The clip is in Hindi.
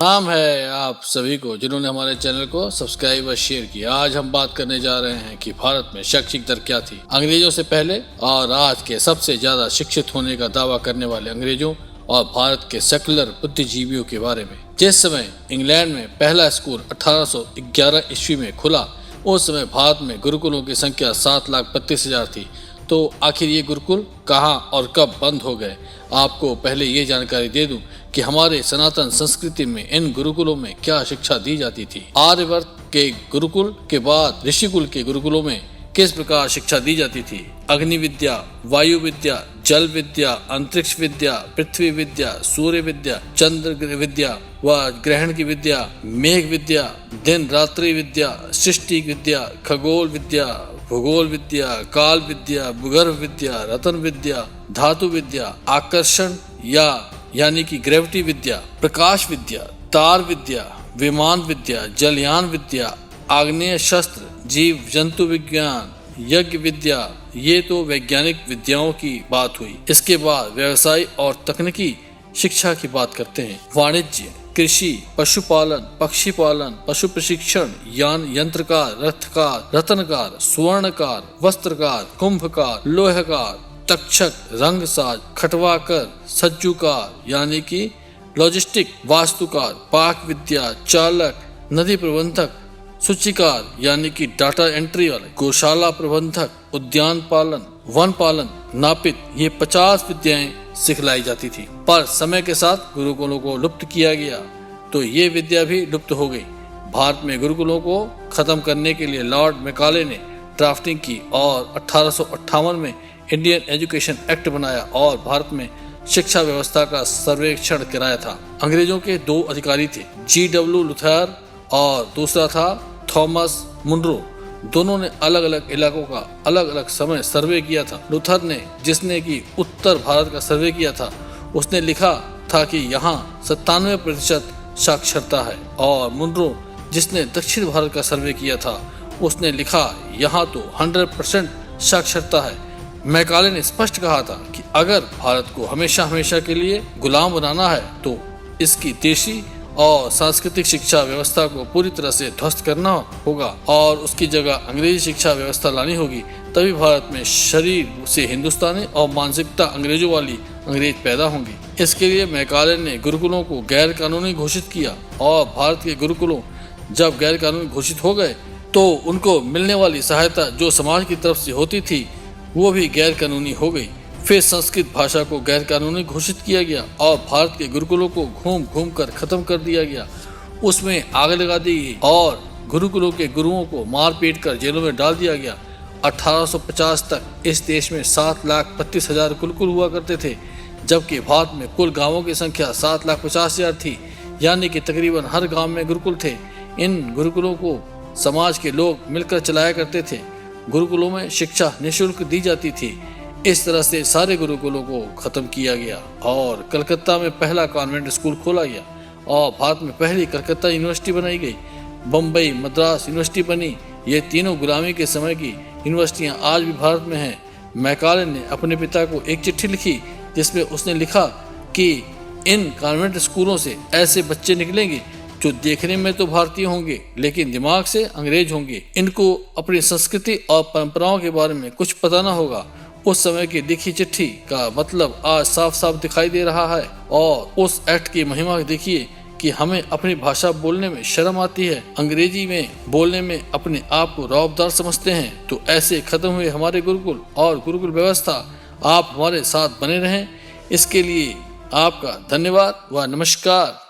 नाम है आप सभी को जिन्होंने हमारे चैनल को सब्सक्राइब और शेयर किया। आज हम बात करने जा रहे हैं कि भारत में शैक्षिक दर क्या थी अंग्रेजों से पहले और आज के सबसे ज्यादा शिक्षित होने का दावा करने वाले अंग्रेजों और भारत के सेकुलर बुद्धिजीवियों के बारे में। जिस समय इंग्लैंड में पहला स्कूल 1811 ईस्वी में खुला, उस समय भारत में गुरुकुलों की संख्या 7,32,000 थी। तो आखिर ये गुरुकुल कहाँ और कब बंद हो गए? आपको पहले ये जानकारी दे दूं कि हमारे सनातन संस्कृति में इन गुरुकुलों में क्या शिक्षा दी जाती थी। आर्यवर्त के गुरुकुल के बाद ऋषिकुल के गुरुकुलों में किस प्रकार शिक्षा दी जाती थी। अग्नि विद्या, वायु विद्या, जल विद्या, अंतरिक्ष विद्या, पृथ्वी विद्या, सूर्य विद्या, चंद्र विद्या व ग्रहण की विद्या, मेघ विद्या, दिन रात्रि विद्या, सृष्टि विद्या, खगोल विद्या, भूगोल विद्या, काल विद्या, भूगर्भ विद्या, रतन विद्या, धातु विद्या, आकर्षण यानी कि ग्रेविटी विद्या, प्रकाश विद्या, तार विद्या, विमान विद्या, जलयान विद्या, आग्नेय शस्त्र, जीव जंतु विज्ञान, यज्ञ विद्या। ये तो वैज्ञानिक विद्याओं की बात हुई। इसके बाद व्यवसाय और तकनीकी शिक्षा की बात करते हैं। वाणिज्य, कृषि, पशुपालन, पक्षी पालन, पशु प्रशिक्षण, यान यंत्रकार, रथकार, रत्नकार, स्वर्णकार, वस्त्रकार, कुंभकार, लोहकार, तक्षक, रंगसाज, खटवाकर, सज्जूकार यानी कि लॉजिस्टिक, वास्तुकार, पाक विद्या, चालक, नदी प्रबंधक, सूचीकार यानी कि डाटा एंट्री वाले, गौशाला प्रबंधक, उद्यान पालन, वन पालन, नापित, ये 50 विद्याएं सिखलाई जाती थी। पर समय के साथ गुरुकुलों को लुप्त किया गया तो ये विद्या भी लुप्त हो गई। भारत में गुरुकुलों को खत्म करने के लिए लॉर्ड मैकाले ने ड्राफ्टिंग की और 1858 में इंडियन एजुकेशन एक्ट बनाया और भारत में शिक्षा व्यवस्था का सर्वेक्षण कराया था। अंग्रेजों के 2 अधिकारी थे, G.W. लुथर और दूसरा था थॉमस मुनरो। दोनों ने अलग अलग इलाकों का अलग अलग समय सर्वे किया था। लुथर ने, जिसने कि उत्तर भारत का सर्वे किया था, उसने लिखा था कि यहाँ 97% साक्षरता है, और मुनरो, जिसने दक्षिण भारत का सर्वे किया था, उसने लिखा यहाँ तो 100% साक्षरता है। मैकाले ने स्पष्ट कहा था कि अगर भारत को हमेशा हमेशा के लिए गुलाम बनाना है तो इसकी देशी और सांस्कृतिक शिक्षा व्यवस्था को पूरी तरह से ध्वस्त करना होगा और उसकी जगह अंग्रेजी शिक्षा व्यवस्था लानी होगी। तभी भारत में शरीर से हिंदुस्तानी और मानसिकता अंग्रेजों वाली अंग्रेज पैदा होंगी। इसके लिए मैकाले ने गुरुकुलों को गैर कानूनी घोषित किया और भारत के गुरुकुलों जब गैर कानूनी घोषित हो गए तो उनको मिलने वाली सहायता जो समाज की तरफ से होती थी वो भी गैर कानूनी हो गई। फिर संस्कृत भाषा को गैर कानूनी घोषित किया गया और भारत के गुरुकुलों को घूम घूम कर खत्म कर दिया गया, उसमें आग लगा दी गई और गुरुकुलों के गुरुओं को मार पीट कर जेलों में डाल दिया गया। 1850 तक इस देश में 7,32,000 गुरुकुल हुआ करते थे, जबकि भारत में कुल गाँवों की संख्या 7,50,000 थी, यानी कि तकरीबन हर गाँव में गुरुकुल थे। इन गुरुकुलों को समाज के लोग मिलकर चलाया करते थे। गुरुकुलों में शिक्षा निःशुल्क दी जाती थी। इस तरह से सारे गुरुकुलों को खत्म किया गया और कलकत्ता में पहला कॉन्वेंट स्कूल खोला गया और भारत में पहली कलकत्ता यूनिवर्सिटी बनाई गई। बम्बई, मद्रास यूनिवर्सिटी बनी। ये तीनों गुलामी के समय की यूनिवर्सिटियां आज भी भारत में हैं। मैकाले ने अपने पिता को एक चिट्ठी लिखी जिसमें उसने लिखा कि इन कॉन्वेंट स्कूलों से ऐसे बच्चे निकलेंगे जो देखने में तो भारतीय होंगे लेकिन दिमाग से अंग्रेज होंगे। इनको अपनी संस्कृति और परंपराओं के बारे में कुछ पता ना होगा। उस समय की लिखी चिट्ठी का मतलब आज साफ साफ दिखाई दे रहा है। और उस एक्ट की महिमा देखिए कि हमें अपनी भाषा बोलने में शर्म आती है, अंग्रेजी में बोलने में अपने आप को रौबदार समझते हैं। तो ऐसे खत्म हुए हमारे गुरुकुल और गुरुकुल व्यवस्था। आप हमारे साथ बने रहें। इसके लिए आपका धन्यवाद व नमस्कार।